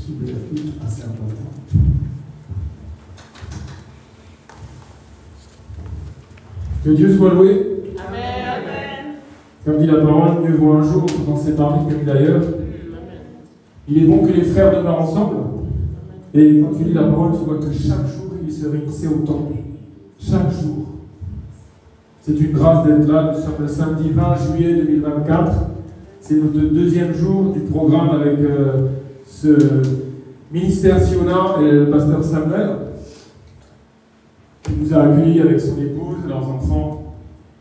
trouver la flûte assez important. Que Dieu soit loué. Amen. Comme dit la parole, mieux vaut un jour dans ses parmi que d'ailleurs. Il est bon que les frères demeurent ensemble. Et quand tu lis la parole, tu vois que chaque jour, ils se réunissaient au temple. Chaque jour. C'est une grâce d'être là. Nous sommes le samedi 20 juillet 2024. C'est notre deuxième jour du programme avec ce ministère Siona et le pasteur Samuel, qui nous a accueillis avec son épouse et leurs enfants.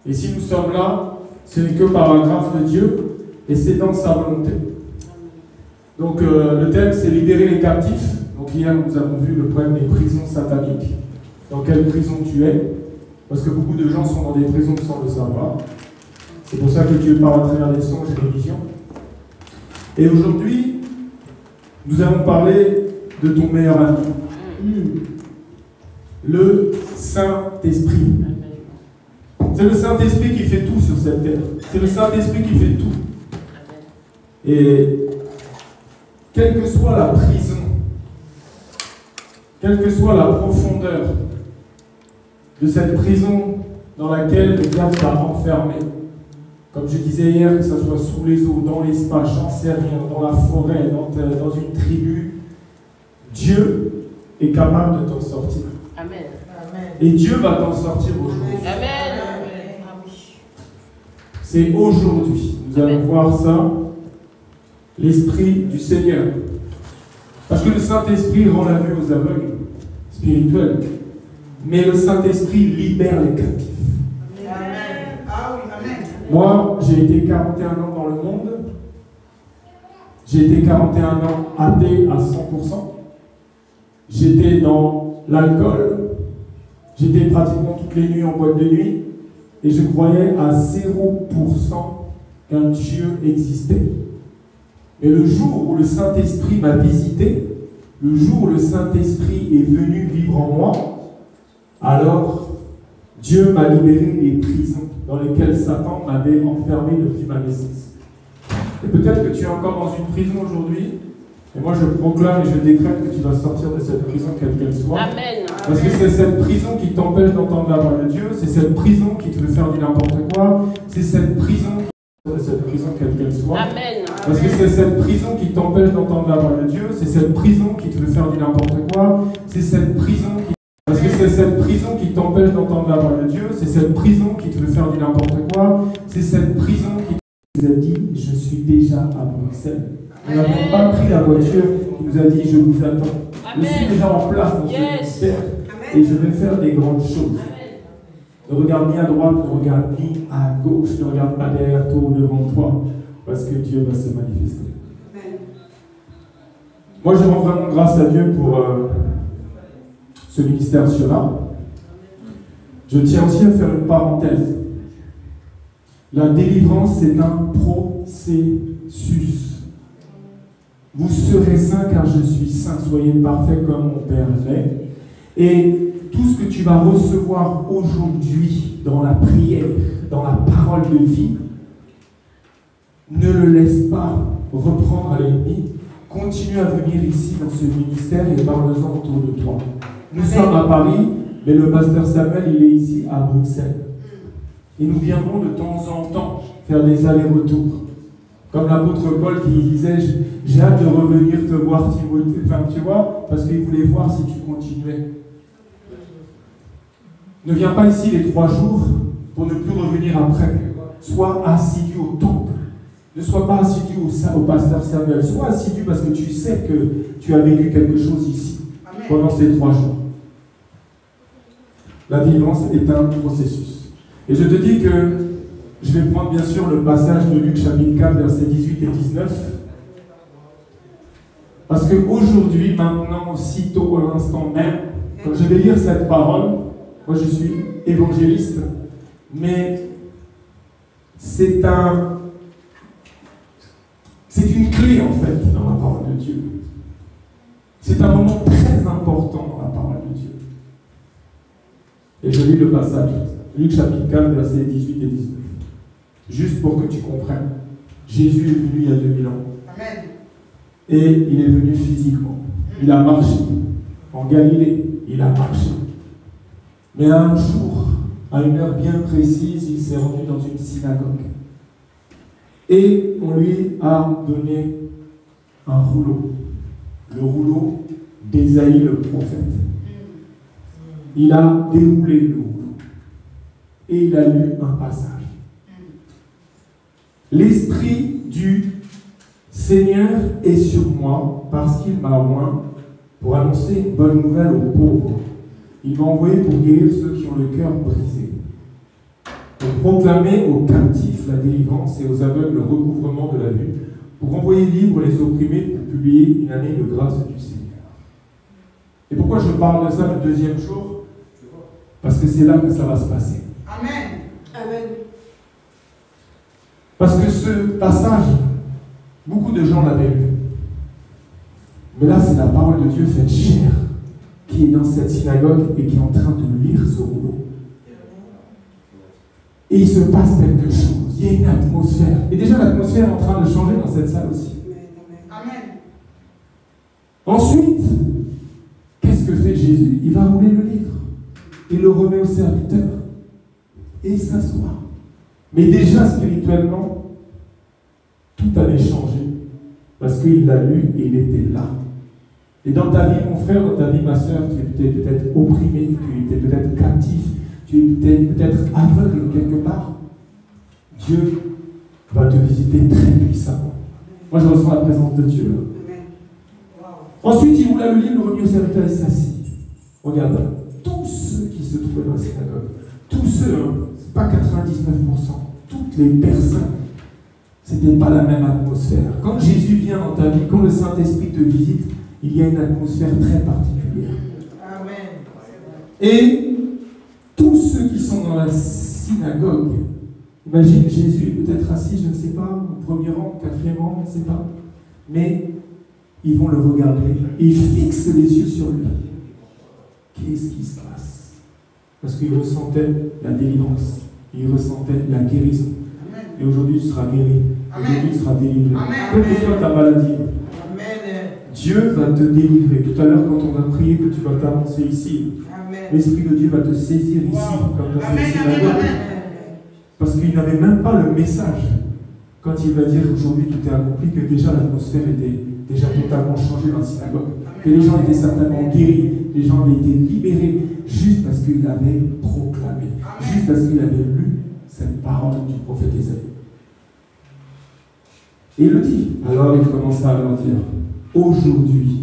Et si nous sommes là, ce n'est que par la grâce de Dieu et c'est dans sa volonté. Donc le thème, c'est libérer les captifs. Donc hier, nous avons vu le problème des prisons sataniques. Dans quelle prison tu es? Parce que beaucoup de gens sont dans des prisons sans le savoir. C'est pour ça que Dieu parle à travers des songes et des visions. Et aujourd'hui, nous allons parler de ton meilleur ami. Le Saint-Esprit. C'est le Saint-Esprit qui fait tout sur cette terre. C'est le Saint-Esprit qui fait tout. Et quelle que soit la prison, quelle que soit la profondeur de cette prison dans laquelle le diable t'a enfermé, comme je disais hier, que ce soit sous les eaux, dans l'espace, j'en sais rien, dans la forêt, dans une tribu, Dieu est capable de t'en sortir. Amen. Et Dieu va t'en sortir aujourd'hui. Amen. C'est aujourd'hui. Nous allons voir ça. L'Esprit du Seigneur. Parce que le Saint-Esprit rend la vue aux aveugles spirituels. Mais le Saint-Esprit libère les captifs. Amen. Ah oui, amen. Moi, j'ai été 41 ans dans le monde. J'ai été 41 ans athée à 100%. J'étais dans l'alcool. J'étais pratiquement toutes les nuits en boîte de nuit. Et je croyais à 0% qu'un Dieu existait. Mais le jour où le Saint-Esprit m'a visité, le jour où le Saint-Esprit est venu vivre en moi, alors Dieu m'a libéré des prisons dans lesquelles Satan m'avait enfermé depuis ma naissance. Et peut-être que tu es encore dans une prison aujourd'hui, et moi je proclame et je décrète que tu vas sortir de cette prison quelle qu'elle soit. Amen. Parce que c'est cette prison qui t'empêche d'entendre la voix de Dieu, c'est cette prison qui te fait faire du n'importe quoi, c'est cette prison quelle qu'elle soit. Amen. Parce que c'est cette prison qui t'empêche d'entendre la voix de Dieu, c'est cette prison qui te fait faire du n'importe quoi, c'est cette prison qui... Parce que c'est cette prison qui t'empêche d'entendre la voix de Dieu, c'est cette prison qui te fait faire du n'importe quoi, c'est cette prison qui nous a dit, je suis déjà à Bruxelles. Nous n'avons pas pris la voiture, il nous a dit, je vous attends. Je suis déjà en place dans ce ministère et je vais faire des grandes choses. Ne regarde ni à droite, ne regarde ni à gauche, ne regarde pas derrière toi ou devant toi, parce que Dieu va se manifester. Moi, je rends vraiment grâce à Dieu pour ce ministère Siona. Je tiens aussi à faire une parenthèse. La délivrance, c'est un processus. Vous serez saints car je suis saint. Soyez parfaits comme mon Père l'est. Et tout ce que tu vas recevoir aujourd'hui dans la prière, dans la parole de vie, ne le laisse pas reprendre à l'ennemi. Continue à venir ici dans ce ministère et parle-en autour de toi. Nous sommes à Paris, mais le pasteur Samuel, il est ici à Bruxelles. Et nous viendrons de temps en temps faire des allers-retours. Comme l'apôtre Paul qui disait, j'ai hâte de revenir te voir, Timothée. Enfin, tu vois, parce qu'il voulait voir si tu continuais. Ne viens pas ici les 3 jours pour ne plus revenir après. Sois assidu au temple. Ne sois pas assidu au pasteur Samuel. Sois assidu parce que tu sais que tu as vécu quelque chose ici pendant ces 3 jours. La délivrance est un processus. Et je te dis que je vais prendre bien sûr le passage de Luc chapitre 4, versets 18 et 19. Parce qu'aujourd'hui, maintenant, aussitôt, à l'instant même, quand je vais lire cette parole, moi je suis évangéliste, mais c'est une clé en fait dans la parole de Dieu. C'est un moment très important dans la parole de Dieu. Et je lis le passage, Luc chapitre 4, versets 18 et 19. Juste pour que tu comprennes. Jésus est venu il y a 2000 ans. Amen. Et il est venu physiquement. Il a marché. En Galilée, il a marché. Mais un jour, à une heure bien précise, il s'est rendu dans une synagogue. Et on lui a donné un rouleau. Le rouleau d'Ésaïe le prophète. Il a déroulé le rouleau. Et il a lu un passage. L'Esprit du Seigneur est sur moi parce qu'il m'a oint pour annoncer une bonne nouvelle aux pauvres. Il m'a envoyé pour guérir ceux qui ont le cœur brisé, pour proclamer aux captifs la délivrance et aux aveugles le recouvrement de la vue, pour envoyer libres les opprimés, pour publier une année de grâce du Seigneur. Et pourquoi je parle de ça le deuxième jour? Parce que c'est là que ça va se passer. Amen. Amen. Parce que ce passage, beaucoup de gens l'avaient lu. Mais là, c'est la parole de Dieu faite chair qui est dans cette synagogue et qui est en train de lire ce rouleau. Et il se passe quelque chose. Il y a une atmosphère. Et déjà, l'atmosphère est en train de changer dans cette salle aussi. Amen. Ensuite, qu'est-ce que fait Jésus? Il va rouler le livre. Il le remet au serviteur. Et il s'assoit. Mais déjà, spirituellement, tout avait changé. Parce qu'il l'a lu et il était là. Et dans ta vie, mon frère, dans ta vie, ma soeur, tu étais peut-être opprimé, tu étais peut-être captif, tu étais peut-être aveugle quelque part. Dieu va te visiter très puissamment. Moi, je ressens la présence de Dieu là. Ensuite, il roula le livre, le remis au serviteur et s'assit. Regarde, tous ceux qui se trouvaient dans la synagogue, tous ceux, c'est pas 99%, toutes les personnes, c'était pas la même atmosphère. Quand Jésus vient dans ta vie, quand le Saint-Esprit te visite, il y a une atmosphère très particulière. Amen. Et tous ceux qui sont dans la synagogue, imagine Jésus peut-être assis, je ne sais pas, au premier rang, au quatrième rang, je ne sais pas, mais ils vont le regarder et ils fixent les yeux sur lui. Qu'est-ce qui se passe? Parce qu'ils ressentaient la délivrance, ils ressentaient la guérison. Amen. Et aujourd'hui, tu seras guéri. Aujourd'hui, tu seras délivré. Amen. Quelle que soit ta maladie, Amen. Dieu va te délivrer. Tout à l'heure, quand on a prié que tu vas t'avancer ici, Amen. l'Esprit de Dieu va te saisir ici, Wow. comme dans Amen. cette Amen. synagogue. Amen. Parce qu'il n'avait même pas le message. Quand il va dire aujourd'hui tout est accompli, que déjà l'atmosphère était déjà totalement changée dans la synagogue. Que les gens étaient certainement guéris, les gens avaient été libérés, juste parce qu'il avait proclamé, juste parce qu'il avait lu cette parole du prophète Ésaïe. Et il le dit. Alors il commença à leur dire, aujourd'hui,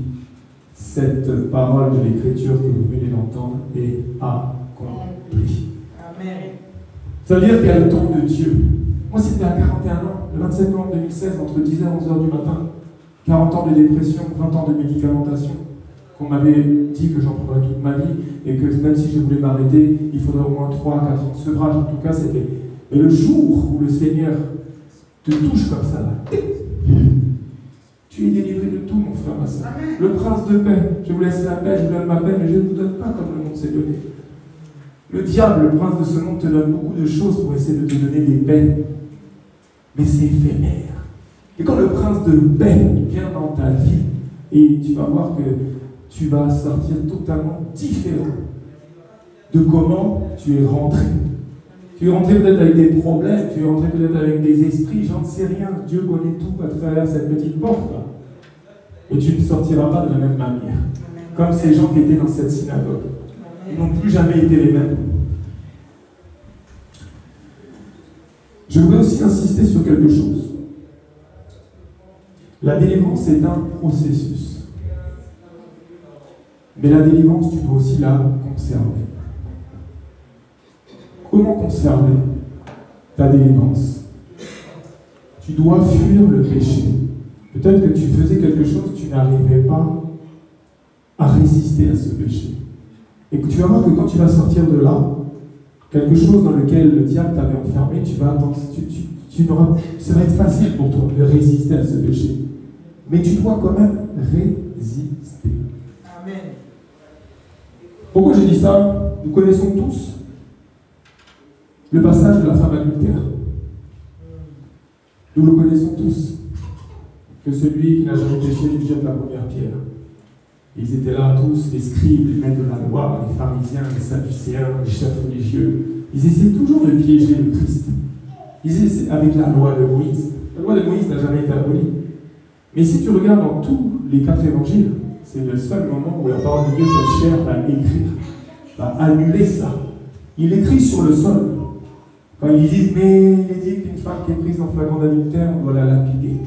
cette parole de l'Écriture que vous venez d'entendre est accomplie. Amen. Ça veut dire qu'il y a le temps de Dieu. Moi, c'était à 41 ans, le 27 novembre 2016, entre 10h et 11h du matin. 40 ans de dépression, 20 ans de médicamentation. Qu'on m'avait dit que j'en prendrais toute ma vie et que même si je voulais m'arrêter, il faudrait au moins 3 à 4 ans de sevrage. En tout cas, c'était. Mais le jour où le Seigneur te touche comme ça, là, tu es délivré de tout, mon frère, ma soeur. Le prince de paix, je vous laisse la paix, je vous donne ma paix, mais je ne vous donne pas comme le monde s'est donné. Le diable, le prince de ce monde, te donne beaucoup de choses pour essayer de te donner des paix. Mais c'est éphémère. Et quand le prince de paix vient dans ta vie, et tu vas voir que tu vas sortir totalement différent de comment tu es rentré. Tu es rentré peut-être avec des problèmes, tu es rentré peut-être avec des esprits, j'en sais rien. Dieu connaît tout à travers cette petite porte-là. Et tu ne sortiras pas de la même manière. Comme ces gens qui étaient dans cette synagogue. Ils n'ont plus jamais été les mêmes. Je voudrais aussi insister sur quelque chose. La délivrance est un processus. Mais la délivrance, tu dois aussi la conserver. Comment conserver ta délivrance? Tu dois fuir le péché. Peut-être que tu faisais quelque chose, tu n'arrivais pas à résister à ce péché. Et que tu vas voir que quand tu vas sortir de là, quelque chose dans lequel le diable t'avait enfermé, tu vas attendre, ça va être facile pour toi de résister à ce péché. Mais tu dois quand même résister. Amen. Pourquoi j'ai dit ça? Nous connaissons tous le passage de la femme adultère. Nous le connaissons tous. que celui qui n'a jamais péché lui jette la première pierre. Ils étaient là tous, les scribes, les maîtres de la loi, les pharisiens, les sadducéens, les chefs religieux. Ils essaient toujours de piéger le Christ. Ils essaient avec la loi de Moïse. La loi de Moïse n'a jamais été abolie. Mais si tu regardes dans tous les 4 évangiles, c'est le seul moment où la parole de Dieu fait chair va écrire, va annuler ça. Il écrit sur le sol. Quand ils disent, mais il est dit qu'une femme qui est prise en flagrant d'adultère, on doit la lapider.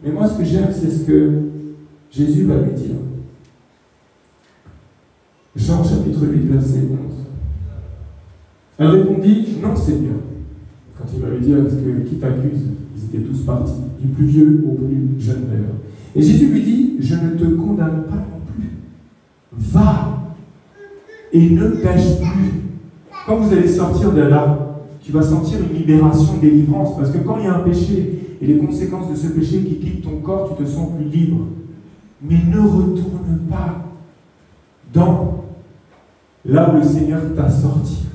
Mais moi, ce que j'aime, c'est ce que Jésus va lui dire. Jean chapitre 8, verset 11. Elle répondit, non Seigneur. Quand il va lui dire, est-ce que qui t'accuse? Ils étaient tous partis, du plus vieux au plus jeune d'ailleurs. Et Jésus lui dit, je ne te condamne pas non plus. Va et ne pêche plus. Quand vous allez sortir de là, tu vas sentir une libération, une délivrance. Parce que quand il y a un péché et les conséquences de ce péché qui quittent ton corps, tu te sens plus libre. Mais ne retourne pas dans là où le Seigneur t'a sorti.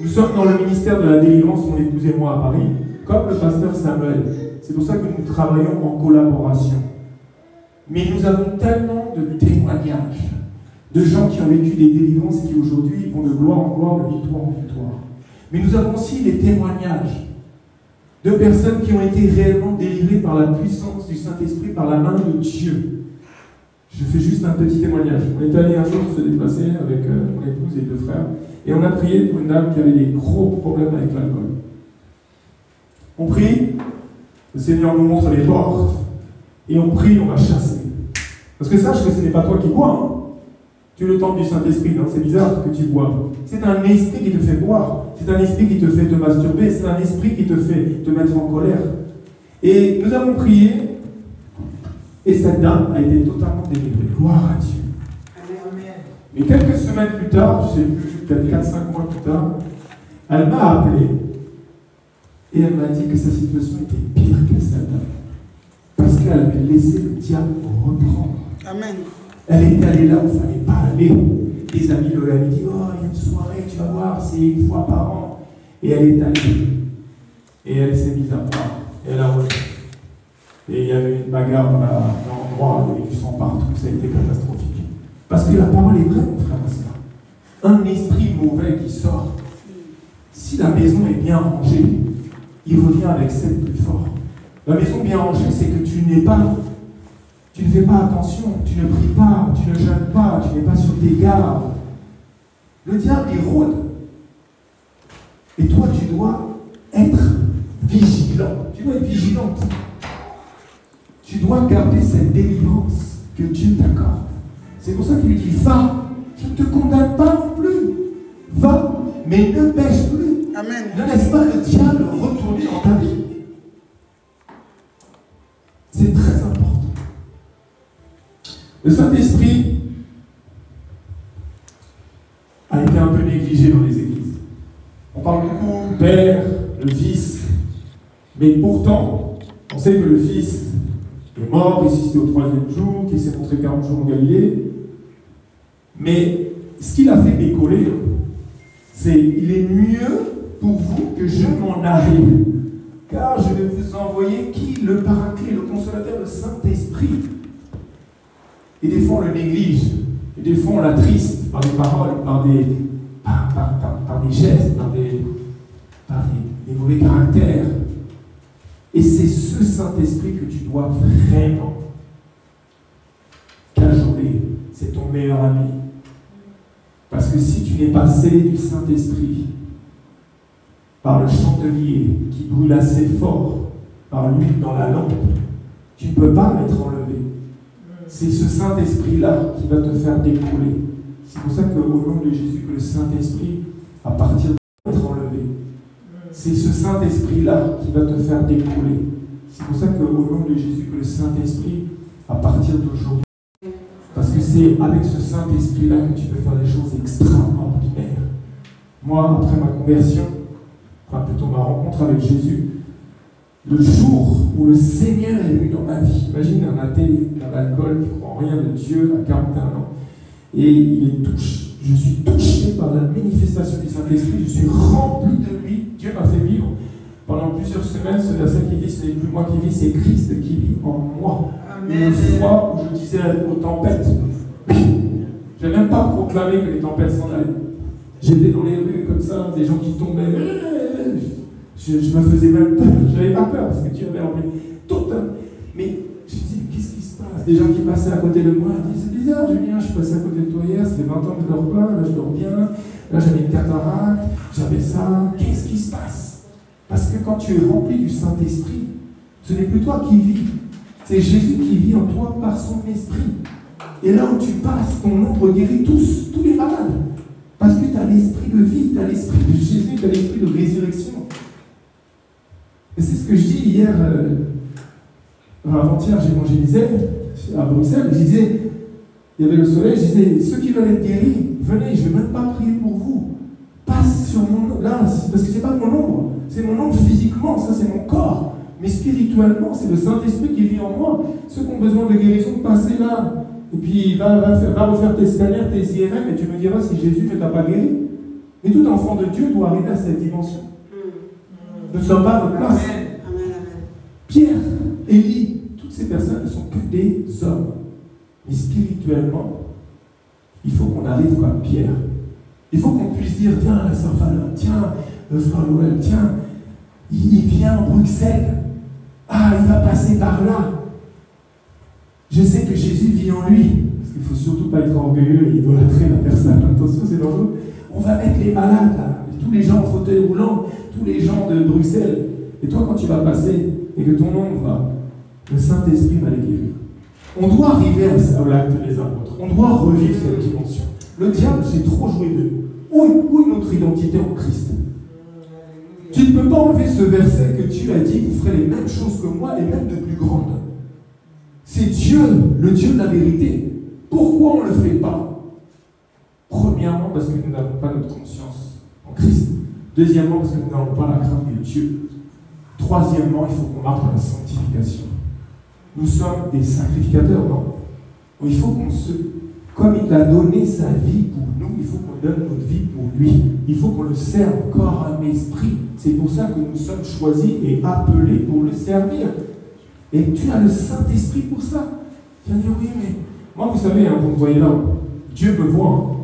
Nous sommes dans le ministère de la délivrance, mon épouse et moi à Paris, comme le pasteur Samuel. C'est pour ça que nous travaillons en collaboration. Mais nous avons tellement de témoignages de gens qui ont vécu des délivrances et qui aujourd'hui vont de gloire en gloire, de victoire en victoire. Mais nous avons aussi les témoignages de personnes qui ont été réellement délivrées par la puissance du Saint-Esprit, par la main de Dieu. Je fais juste un petit témoignage. On est allé un jour se déplacer avec mon épouse et 2 frères, et on a prié pour une dame qui avait des gros problèmes avec l'alcool. On prie, le Seigneur nous montre les portes, et on prie, on va chasser. Parce que sache que ce n'est pas toi qui bois, hein. Tu es le temple du Saint-Esprit, non? C'est bizarre que tu bois. C'est un esprit qui te fait boire, c'est un esprit qui te fait te masturber, c'est un esprit qui te fait te mettre en colère. Et nous avons prié, et cette dame a été totalement délivrée. Gloire à Dieu. Amen. Mais quelques semaines plus tard, je ne sais plus, peut-être 4-5 mois plus tard, elle m'a appelé et elle m'a dit que sa situation était pire que celle-là. Parce qu'elle avait laissé le diable reprendre. Amen. Elle était allée là où il ne fallait pas aller. Des amis lui avaient dit, oh, il y a une soirée, tu vas voir, c'est une fois par an. Et elle est allée. Et elle s'est mise à part. Et elle a reçu. Et il y avait une bagarre dans l'endroit, il y avait du sang partout, ça a été catastrophique. Parce que la parole est vraie, mon frère, c'est ça. Un esprit mauvais qui sort, si la maison est bien rangée, il revient avec celle plus fort. La maison bien rangée, c'est que tu ne fais pas attention, tu ne pries pas, tu ne jeûnes pas, tu n'es pas sur tes gardes. Le diable, il rôde. Et toi, tu dois être vigilant. Tu dois être vigilante. Tu dois garder cette délivrance que Dieu t'accorde. C'est pour ça qu'il lui dit, va, je ne te condamne pas non plus. Va, mais ne pêche plus. Amen. Ne laisse pas le diable retourner dans ta vie. C'est très important. Le Saint-Esprit a été un peu négligé dans les églises. On parle beaucoup Père, le Fils, mais pourtant, on sait que le Fils est mort, ressuscité au 3e jour, qu'il s'est montré 40 jours en Galilée. Mais ce qu'il a fait décoller, c'est il est mieux pour vous que je m'en arrive, car je vais vous envoyer qui? Le Paraclet, le Consolateur, le Saint-Esprit. Et des fois on le néglige, et des fois on l'attriste par des paroles, par des gestes, par des mauvais caractères. Et c'est ce Saint-Esprit que tu dois vraiment cajoler. C'est ton meilleur ami. Parce que si tu n'es pas scellé du Saint-Esprit, par le chandelier qui brûle assez fort, par l'huile dans la lampe, tu ne peux pas être enlevé. C'est ce Saint-Esprit-là qui va te faire décoller. C'est pour ça qu'au nom de Jésus, que le Saint-Esprit, à partir de être enlevé. C'est ce Saint-Esprit-là qui va te faire décoller. C'est pour ça qu'au nom de Jésus, que le Saint-Esprit, à partir d'aujourd'hui, parce que c'est avec ce Saint-Esprit-là que tu peux faire des choses extraordinaires. Moi, après ma conversion, enfin plutôt ma rencontre avec Jésus, le jour où le Seigneur est venu dans ma vie, imagine un athée, un alcool qui ne croit en rien de Dieu à 41 ans, et je suis touché par la manifestation du Saint-Esprit, je suis rempli de lui, Dieu m'a fait vivre pendant plusieurs semaines ce verset qui dit « Ce n'est plus moi qui vis, c'est Christ qui vit en moi ». Amen. Une fois où je disais aux tempêtes, je n'ai même pas proclamé que les tempêtes s'en allaient. J'étais dans les rues comme ça, des gens qui tombaient. Je me faisais même peur. Je n'avais pas peur parce que Dieu avait enlevé tout. Mais je me disais, qu'est-ce qui se passe? Des gens qui passaient à côté de moi disaient, c'est bizarre, Julien, je suis passé à côté de toi hier, ça fait 20 ans que je ne dors pas, là je dors bien, là j'avais une cataracte, j'avais ça. Qu'est-ce qui se passe? Parce que quand tu es rempli du Saint-Esprit, ce n'est plus toi qui vis, c'est Jésus qui vit en toi par son esprit. Et là où tu passes, ton ombre guérit tous les malades. Parce que tu as l'esprit de vie, tu as l'esprit de Jésus, tu as l'esprit de résurrection. Et c'est ce que je dis hier, avant-hier, j'évangélisais à Bruxelles, je disais, il y avait le soleil, je disais, ceux qui veulent être guéris, venez, je ne vais même pas prier pour vous. Passe sur mon ombre, là, parce que ce n'est pas mon ombre, c'est mon ombre physiquement, ça c'est mon corps. Mais spirituellement, c'est le Saint-Esprit qui vit en moi. Ceux qui ont besoin de guérison, passez là. Et puis, va refaire tes scanners, tes IRM, et tu me diras si Jésus ne t'a pas guéri. Mais tout enfant de Dieu doit arriver à cette dimension. Nous ne sommes pas à notre place. Pierre, Élie, toutes ces personnes ne sont que des hommes. Mais spirituellement, il faut qu'on arrive comme Pierre. Il faut qu'on puisse dire, tiens, la sœur Valin, tiens, le frère Noël, tiens, il vient à Bruxelles. Ah, il va passer par là. Je sais que Jésus vit en lui. Parce qu'il ne faut surtout pas être orgueilleux et idolâtrer la personne. Attention, c'est dangereux. On va mettre les malades là. Tous les gens en fauteuil roulant, tous les gens de Bruxelles. Et toi, quand tu vas passer et que ton ombre va, le Saint-Esprit va les guérir. On doit arriver à l'acte des apôtres. On doit revivre cette dimension. Le diable, c'est trop joué de nous. Où est notre identité en Christ? Tu ne peux pas enlever ce verset que Dieu a dit, vous ferez les mêmes choses que moi et même de plus grandes. C'est Dieu, le Dieu de la vérité. Pourquoi on ne le fait pas? Premièrement, parce que nous n'avons pas notre conscience en Christ. Deuxièmement, parce que nous n'avons pas la crainte de Dieu. Troisièmement, il faut qu'on marche dans la sanctification. Nous sommes des sacrificateurs, non? Il faut qu'on se... Comme il a donné sa vie pour nous, il faut qu'on donne notre vie pour lui. Il faut qu'on le serve corps, âme, esprit. C'est pour ça que nous sommes choisis et appelés pour le servir. Et tu as le Saint-Esprit pour ça. Tu vas dire, oui, mais moi, vous savez, vous me voyez là, Dieu me voit.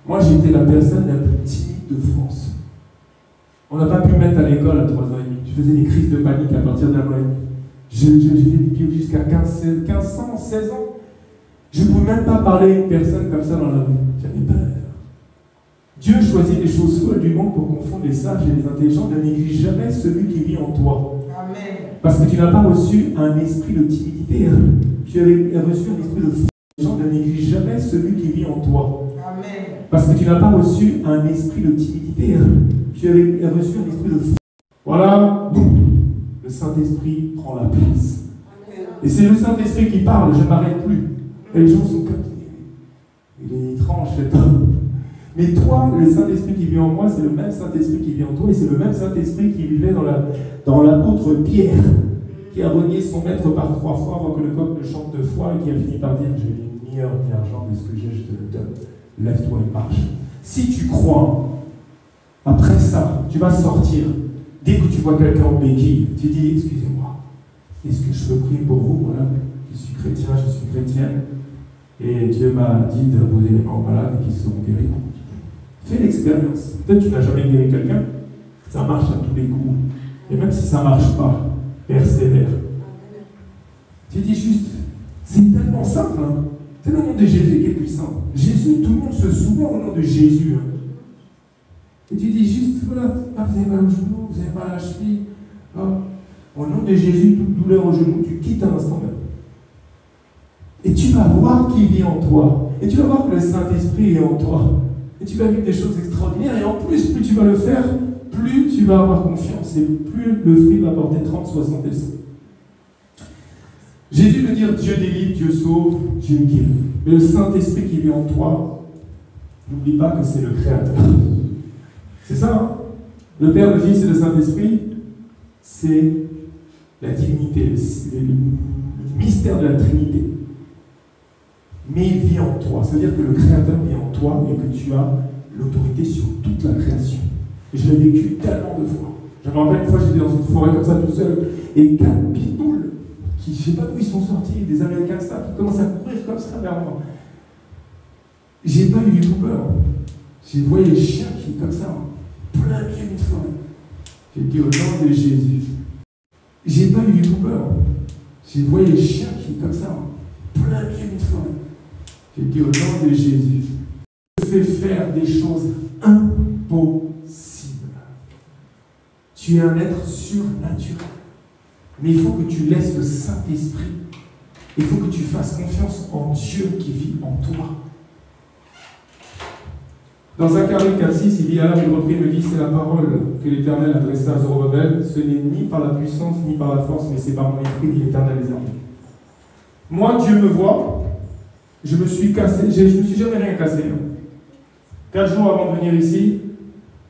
Moi, j'étais la personne la plus timide de France. On n'a pas pu me mettre à l'école à 3 ans et demi. Je faisais des crises de panique à partir d'un an et demi. J'ai fait des biologies jusqu'à 15 ans, 16 ans. Je ne pouvais même pas parler à une personne comme ça dans la rue. J'avais peur. Dieu choisit les choses folles du monde pour confondre les sages et les intelligents. Ne néglige jamais celui qui vit en toi. Amen. Parce que tu n'as pas reçu un esprit de timidité. Tu as reçu un esprit de foi. Les gens ne néglige jamais celui qui vit en toi. Amen. Parce que tu n'as pas reçu un esprit de timidité. Tu as reçu un esprit de foi. Voilà, boum. Le Saint-Esprit prend la place. Amen. Et c'est le Saint-Esprit qui parle, je ne m'arrête plus. Et les gens sont comme il est étrange cet homme. Mais toi, le Saint-Esprit qui vit en moi, c'est le même Saint-Esprit qui vit en toi, et c'est le même Saint-Esprit qui vivait dans l'apôtre Pierre, qui a renié son maître par 3 fois avant que le coq ne chante 2 fois, et qui a fini par dire, j'ai ni heure ni argent, mais ce que j'ai, je te le donne. Lève-toi et marche. Si tu crois, après ça, tu vas sortir. Dès que tu vois quelqu'un en béquille, tu dis, excusez-moi, est-ce que je peux prier pour vous? Voilà, je suis chrétien, je suis chrétienne. Et Dieu m'a dit de poser les mains aux malades et qu'ils seront guéris. Fais l'expérience. Peut-être que tu n'as jamais guéri quelqu'un. Ça marche à tous les coups. Et même si ça ne marche pas, persévère. Tu dis juste, c'est tellement simple. Hein? C'est le nom de Jésus qui est puissant. Jésus, tout le monde se souvient au nom de Jésus. Hein? Et tu dis juste, voilà, ah, vous avez mal au genou, vous avez mal à la cheville. Ah, au nom de Jésus, toute douleur au genou, tu quittes un instant même. Et tu vas voir qui vit en toi. Et tu vas voir que le Saint-Esprit est en toi. Et tu vas vivre des choses extraordinaires. Et en plus, plus tu vas le faire, plus tu vas avoir confiance. Et plus le fruit va porter 30, 60 et 100. Jésus veut dire Dieu délivre, Dieu sauve, Dieu guérit. Mais le Saint-Esprit qui vit en toi, n'oublie pas que c'est le Créateur. C'est ça, hein? Le Père, le Fils et le Saint-Esprit, c'est la divinité, le mystère de la Trinité. Mais il vit en toi. Ça veut dire que le Créateur vit en toi et que tu as l'autorité sur toute la création. Et je l'ai vécu tellement de fois. Je me rappelle une fois, j'étais dans une forêt comme ça tout seul, et 4 pitbulls, qui je ne sais pas d'où ils sont sortis, des Américains de ça, qui commencent à courir comme ça vers moi. J'ai pas eu tout peur. J'ai vu les chiens qui, comme ça, plein milieu d'une forêt. J'ai dit au nom de Jésus. J'ai pas eu tout peur. J'ai vu les chiens qui, comme ça, plein milieu d'une forêt. J'ai dit au nom de Jésus. Je fais faire des choses impossibles. Tu es un être surnaturel. Mais il faut que tu laisses le Saint-Esprit. Il faut que tu fasses confiance en Dieu qui vit en toi. Dans Zacharie 4,6, il dit, alors il reprit, me dit, c'est la parole que l'Éternel adressa à Zorobabel, ce n'est ni par la puissance, ni par la force, mais c'est par mon esprit, dit l'Éternel des armées. Moi, Dieu me voit, je me suis cassé, je ne me suis jamais rien cassé. 4 jours avant de venir ici,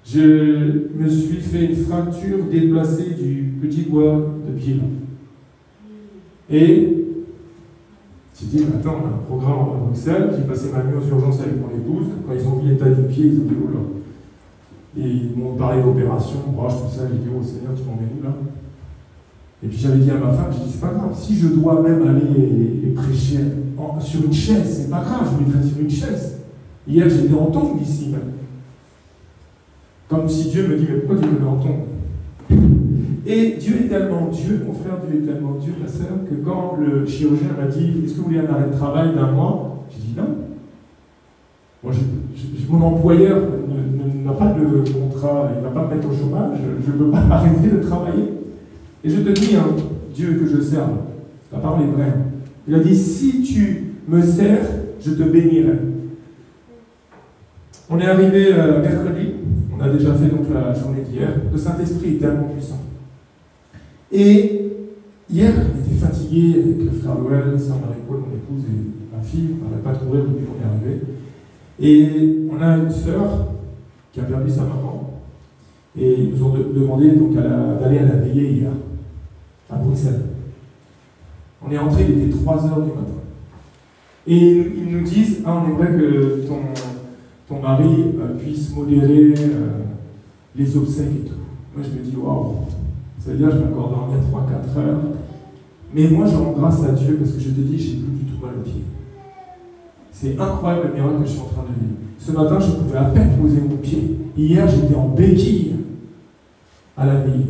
je me suis fait une fracture déplacée du petit doigt de pied. Et j'ai dit, mais attends, on a un programme à Bruxelles, j'ai passé ma nuit aux urgences avec mon épouse. Quand ils ont vu l'état du pied, ils ont dit, oh là. Et ils m'ont parlé d'opération, broche, tout ça. J'ai dit, oh Seigneur, tu m'emmènes où là? Et puis j'avais dit à ma femme, j'ai dit, c'est pas grave, si je dois même aller et prêcher sur une chaise, c'est pas grave, je mettrai sur une chaise. Hier, j'étais en tombe ici même. Comme si Dieu me dit, mais pourquoi tu me mets en tombe? Et Dieu est tellement Dieu, mon frère, Dieu est tellement Dieu, ma sœur, que quand le chirurgien m'a dit, est-ce que vous voulez un arrêt de travail d'1 mois? J'ai dit non. Moi, mon employeur n'a pas de contrat, il ne va pas me mettre au chômage, je ne peux pas m'arrêter de travailler. Et je te dis, hein, Dieu que je sers, la parole est vraie. Il a dit, si tu me sers, je te bénirai. On est arrivé mercredi, on a déjà fait donc la journée d'hier. Le Saint-Esprit est tellement puissant. Et hier, on était fatigué avec le frère Noël, sœur Marie-Paul, mon épouse et ma fille. On n'avait pas de courir depuis qu'on est arrivé. Et on a une sœur qui a perdu sa maman. Et ils nous ont demandé donc d'aller à la veillée hier, à Bruxelles. On est entré, il était 3 h du matin. Et ils nous disent, ah, on aimerait que ton mari puisse modérer les obsèques et tout. Moi, je me dis, waouh. C'est-à-dire, je m'accorde dormir 3-4 heures. Mais moi, je rends grâce à Dieu parce que je te dis, j'ai plus du tout mal au pied. C'est incroyable le miracle que je suis en train de vivre. Ce matin, je pouvais à peine poser mon pied. Hier, j'étais en béquille à la veille.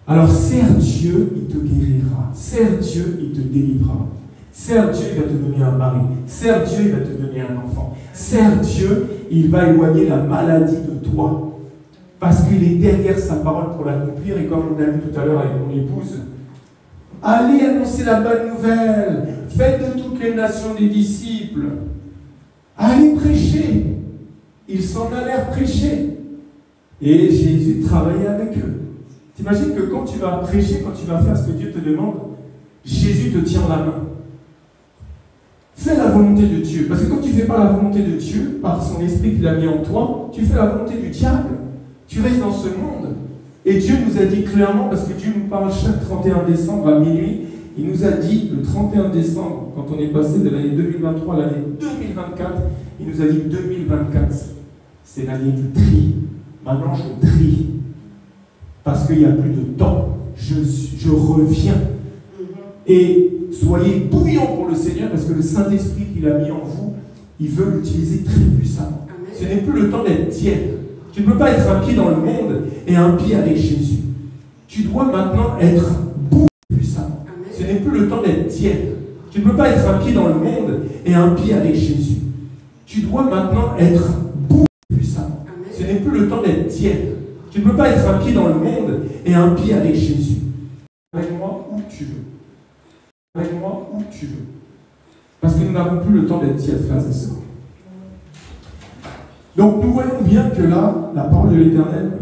Alors, sers Dieu, il te guérira. Sers Dieu, il te délivrera. Sers Dieu, il va te donner un mari. Sers Dieu, il va te donner un enfant. Sers Dieu, il va éloigner la maladie de toi. Parce qu'il est derrière sa parole pour l'accomplir. Et comme on a vu tout à l'heure avec mon épouse, allez annoncer la bonne nouvelle. Faites de toutes les nations des disciples. Allez prêcher. Ils s'en allèrent prêcher. Et Jésus travaillait avec eux. T'imagines que quand tu vas prêcher, quand tu vas faire ce que Dieu te demande, Jésus te tient la main. Fais la volonté de Dieu. Parce que quand tu ne fais pas la volonté de Dieu, par son esprit qu'il a mis en toi, tu fais la volonté du diable. Tu restes dans ce monde. Et Dieu nous a dit clairement, parce que Dieu nous parle chaque 31 décembre à minuit, il nous a dit le 31 décembre, quand on est passé de l'année 2023 à l'année 2024, il nous a dit 2024, c'est l'année du tri. Maintenant, je trie. Parce qu'il n'y a plus de temps. Je reviens. Et soyez bouillants pour le Seigneur, parce que le Saint-Esprit qu'il a mis en vous, il veut l'utiliser très puissamment. Ce n'est plus le temps d'être tiède. Tu ne peux pas être un pied dans le monde et un pied avec Jésus. Tu dois maintenant être bouillant puissamment. Ce n'est plus le temps d'être tiède. Tu ne peux pas être un pied dans le monde et un pied avec Jésus. Tu dois maintenant être bouillant puissamment. Ce n'est plus le temps d'être tiède. Tu ne peux pas être un pied dans le monde et un pied avec Jésus. Avec moi où tu veux. Avec moi où tu veux. Parce que nous n'avons plus le temps d'être tièdes, frères et sœurs. Donc nous voyons bien que là, la parole de l'Éternel,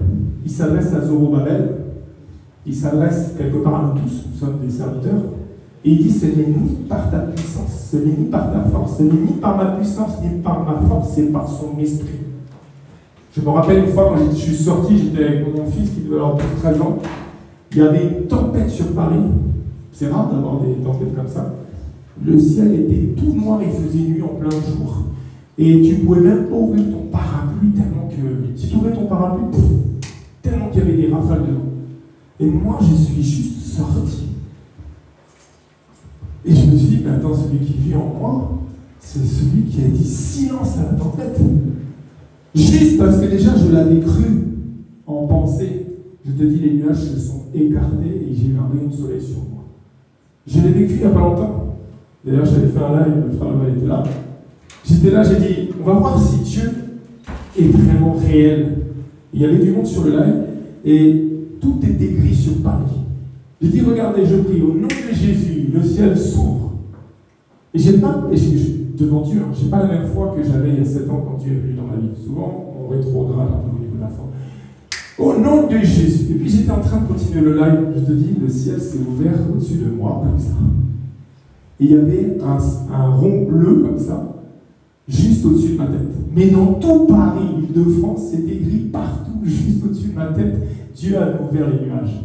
il s'adresse à Zorobabel, il s'adresse quelque part à nous tous, nous sommes des serviteurs, et il dit, ce n'est ni par ta puissance, ce n'est ni par ta force, ce n'est ni par ma puissance, ni par ma force, c'est par son esprit. Je me rappelle une fois, quand je suis sorti, j'étais avec mon fils qui devait avoir 13 ans, il y avait une tempête sur Paris, c'est rare d'avoir des tempêtes comme ça, le ciel était tout noir, il faisait nuit en plein jour. Et tu ne pouvais même pas ouvrir ton parapluie tellement que... Si tu ouvrais ton parapluie, tellement qu'il y avait des rafales dedans. Et moi, je suis juste sorti. Et je me suis dit, mais attends, celui qui vit en moi, c'est celui qui a dit silence à la tempête. Juste parce que déjà, je l'avais cru en pensée. Je te dis, les nuages se sont écartés et j'ai eu un rayon de soleil sur moi. Je l'ai vécu il n'y a pas longtemps. D'ailleurs, j'avais fait un live, le frère Leval était là. J'étais là, j'ai dit, on va voir si Dieu est vraiment réel. Il y avait du monde sur le live et tout était gris sur Paris. J'ai dit, regardez, je prie, au nom de Jésus, le ciel s'ouvre. Et devant Dieu, je n'ai pas la même foi que j'avais il y a 7 ans quand Dieu est venu dans ma vie. Souvent, on rétrograde un peu au niveau de la foi. Au nom de Jésus. Et puis j'étais en train de continuer le live. Je te dis, le ciel s'est ouvert au-dessus de moi, comme ça. Et il y avait un rond bleu, comme ça, juste au-dessus de ma tête. Mais dans tout Paris, Île-de-France, c'était gris partout, juste au-dessus de ma tête. Dieu a ouvert les nuages.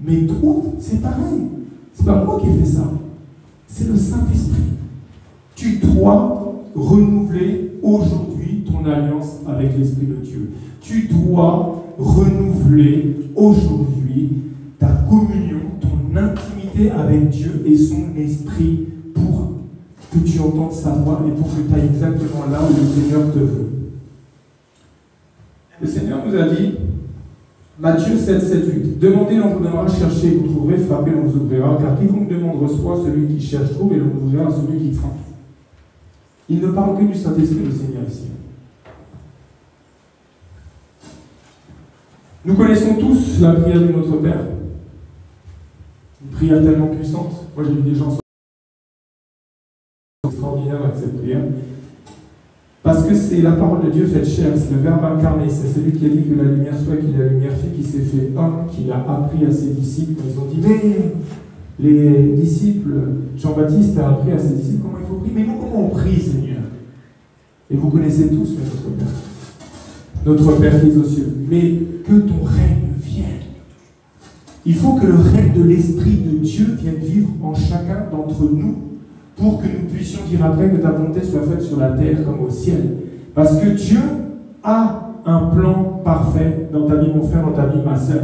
Mais tout, c'est pareil. C'est pas moi qui ai fait ça. C'est le Saint-Esprit. Tu dois renouveler aujourd'hui ton alliance avec l'Esprit de Dieu. Tu dois renouveler aujourd'hui ta communion, ton intimité avec Dieu et son Esprit pour que tu entendes sa voix et pour que tu ailles exactement là où le Seigneur te veut. Le Seigneur nous a dit, Matthieu 7, 7, 8, demandez, l'on vous donnera, cherchez, vous trouverez, frappez, l'on vous ouvrira, car quiconque demande reçoit, celui qui cherche trouve, et l'on vous ouvrira à celui qui frappe. Il ne parle que du Saint-Esprit, le Seigneur, ici. Nous connaissons tous la prière de notre Père. Une prière tellement puissante. Moi, j'ai vu des gens extraordinaires avec cette prière. Parce que c'est la parole de Dieu faite chair, c'est le Verbe incarné, c'est celui qui a dit que la lumière soit, qu'il la lumière fut, qui s'est fait homme, qui l'a appris à ses disciples. Ils ont dit, mais les disciples, Jean-Baptiste a appris à ses disciples comment il faut prier. Mais nous, comment on prie, Seigneur? Et vous connaissez tous notre Père. Notre Père qui est aux cieux. Mais que ton règne vienne. Il faut que le règne de l'Esprit de Dieu vienne vivre en chacun d'entre nous pour que nous puissions dire après que ta volonté soit faite sur la terre comme au ciel. Parce que Dieu a un plan parfait dans ta vie, mon frère, dans ta vie, ma soeur.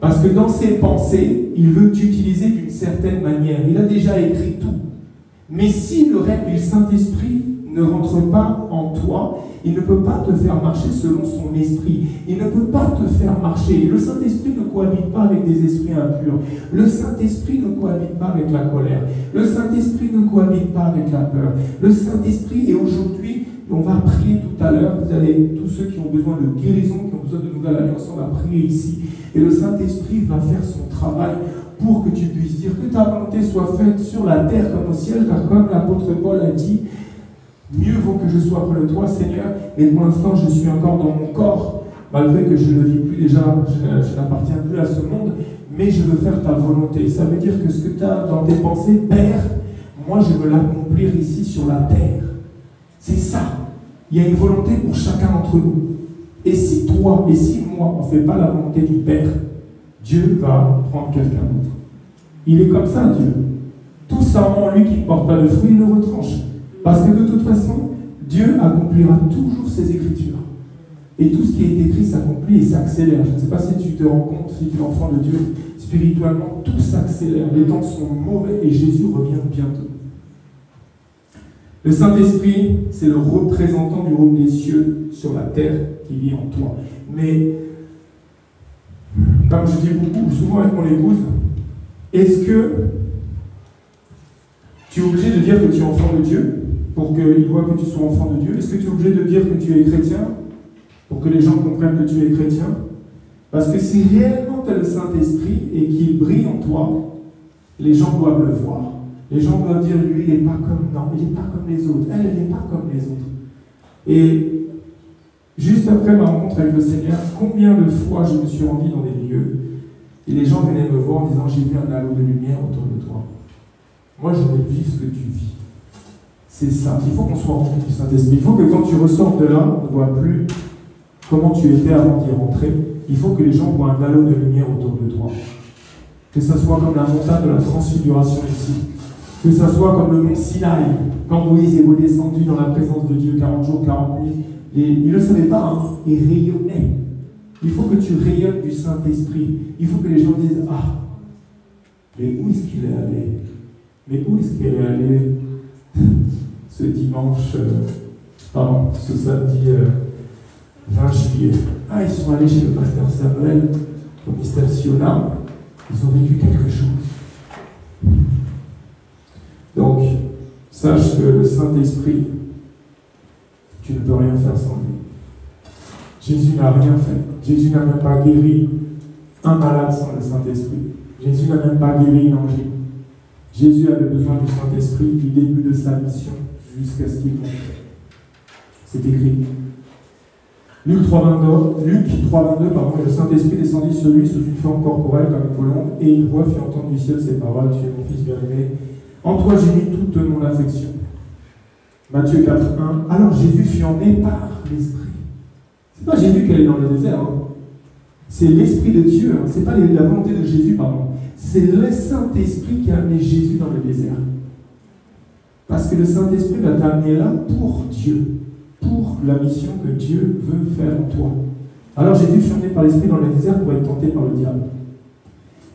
Parce que dans ses pensées, il veut t'utiliser d'une certaine manière. Il a déjà écrit tout. Mais si le règne du Saint-Esprit ne rentre pas en toi, il ne peut pas te faire marcher selon son esprit. Il ne peut pas te faire marcher. Le Saint-Esprit ne cohabite pas avec des esprits impurs. Le Saint-Esprit ne cohabite pas avec la colère. Le Saint-Esprit ne cohabite pas avec la peur. Le Saint-Esprit, et aujourd'hui, on va prier tout à l'heure, vous allez, tous ceux qui ont besoin de guérison, qui ont besoin de nouvelle alliance, on va prier ici. Et le Saint-Esprit va faire son travail pour que tu puisses dire que ta volonté soit faite sur la terre comme au ciel, car comme l'apôtre Paul a dit, mieux vaut que je sois près de toi, Seigneur, et pour l'instant, je suis encore dans mon corps, malgré que je ne vis plus déjà, je n'appartiens plus à ce monde, mais je veux faire ta volonté. Ça veut dire que ce que tu as dans tes pensées, Père, moi, je veux l'accomplir ici sur la terre. C'est ça. Il y a une volonté pour chacun d'entre nous. Et si toi, et si moi, on ne fait pas la volonté du Père, Dieu va prendre quelqu'un d'autre. Il est comme ça, Dieu. Tout sarment, lui qui ne porte pas de fruit, il le retranche. Parce que de toute façon, Dieu accomplira toujours ses écritures. Et tout ce qui est écrit s'accomplit et s'accélère. Je ne sais pas si tu te rends compte, si tu es enfant de Dieu, spirituellement, tout s'accélère. Les temps sont mauvais et Jésus revient bientôt. Le Saint-Esprit, c'est le représentant du royaume des cieux sur la terre qui vit en toi. Mais, comme je dis beaucoup, souvent avec mon épouse, est-ce que tu es obligé de dire que tu es enfant de Dieu pour qu'il voit que tu sois enfant de Dieu? Est-ce que tu es obligé de dire que tu es chrétien pour que les gens comprennent que tu es chrétien? Parce que si réellement tu as le Saint-Esprit et qu'il brille en toi, les gens doivent le voir. Les gens doivent dire, lui, il n'est pas comme, non, il n'est pas comme les autres. Elle n'est pas comme les autres. Et juste après ma rencontre avec le Seigneur, combien de fois je me suis rendu dans des lieux et les gens venaient me voir en disant, j'ai vu un halo de lumière autour de toi. Moi, je veux vivre ce que tu vis. C'est ça. Il faut qu'on soit rempli du Saint-Esprit. Il faut que quand tu ressors de là, on ne voit plus comment tu étais avant d'y rentrer. Il faut que les gens voient un halo de lumière autour de toi. Que ça soit comme la montagne de la transfiguration ici. Que ça soit comme le mont Sinaï, quand Moïse est redescendu dans la présence de Dieu 40 jours, 40 nuits. Et il ne le savait pas, hein, il rayonnait. Il faut que tu rayonnes du Saint-Esprit. Il faut que les gens disent, ah, mais où est-ce qu'il est allé? Mais où est-ce qu'elle est allée ce dimanche, ce samedi 20 juillet? Ah, ils sont allés chez le pasteur Samuel, au mystère Siona. Ils ont vécu quelque chose. Donc, sache que le Saint-Esprit, tu ne peux rien faire sans lui. Jésus n'a rien fait. Jésus n'a même pas guéri un malade sans le Saint-Esprit. Jésus n'a même pas guéri une angine. Jésus avait besoin du Saint-Esprit du début de sa mission jusqu'à ce qu'il meure. C'est écrit. Luc 3,22, le Saint-Esprit descendit sur lui sous une forme corporelle comme une colombe, et une voix fit entendre du ciel ces paroles, tu es mon fils bien-aimé, en toi j'ai mis toute mon affection. Matthieu 4,1, alors Jésus fut emmené par l'Esprit. C'est pas Jésus qui est dans le désert, hein. C'est l'Esprit de Dieu, hein. C'est pas la volonté de Jésus, pardon. C'est le Saint-Esprit qui a amené Jésus dans le désert. Parce que le Saint-Esprit va t'amener là pour Dieu, pour la mission que Dieu veut faire en toi. Alors Jésus fut emmené par l'Esprit dans le désert pour être tenté par le diable.